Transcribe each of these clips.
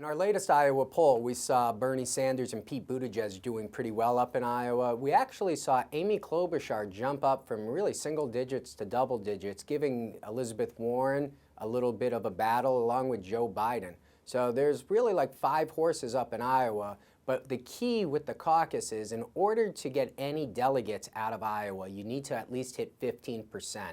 In our latest Iowa poll, we saw Bernie Sanders and Pete Buttigieg doing pretty well up in Iowa. We actually saw Amy Klobuchar jump up from really single digits to double digits, giving Elizabeth Warren a little bit of a battle along with Joe Biden. So there's really like 5 horses up in Iowa, but the key with the caucus is in order to get any delegates out of Iowa, you need to at least hit 15%.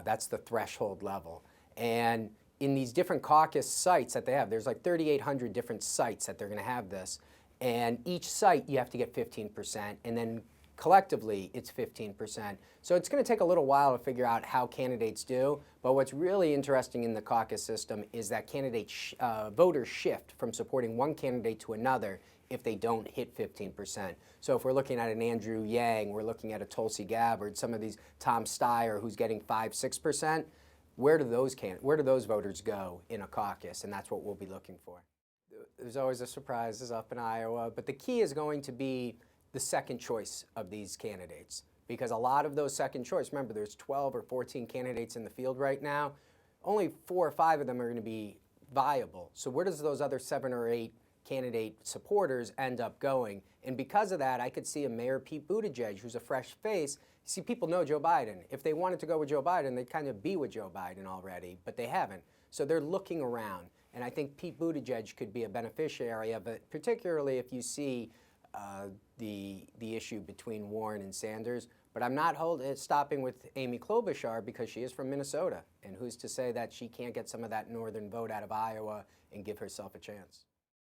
That's the threshold level. And in these different caucus sites that they have, there's like 3,800 different sites that they're going to have this. And each site, you have to get 15%. And then collectively, it's 15%. So it's going to take a little while to figure out how candidates do. But what's really interesting in the caucus system is that voters shift from supporting one candidate to another if they don't hit 15%. So if we're looking at an Andrew Yang, we're looking at a Tulsi Gabbard, some of these Tom Steyer who's getting 5–6%, where do those voters go in a caucus? And that's what we'll be looking for. There's always a surprises up in Iowa, but the key is going to be the second choice of these candidates, because a lot of those second choice, remember there's 12 or 14 candidates in the field right now, only 4 or 5 of them are going to be viable. So where does those other 7 or 8 candidate supporters end up going? And because of that, I could see a Mayor Pete Buttigieg, who's a fresh face. See, people know Joe Biden. If they wanted to go with Joe Biden, they'd kind of be with Joe Biden already, but they haven't. So they're looking around. And I think Pete Buttigieg could be a beneficiary of it, particularly if you see the issue between Warren and Sanders. But I'm not stopping with Amy Klobuchar because she is from Minnesota. And who's to say that she can't get some of that northern vote out of Iowa and give herself a chance?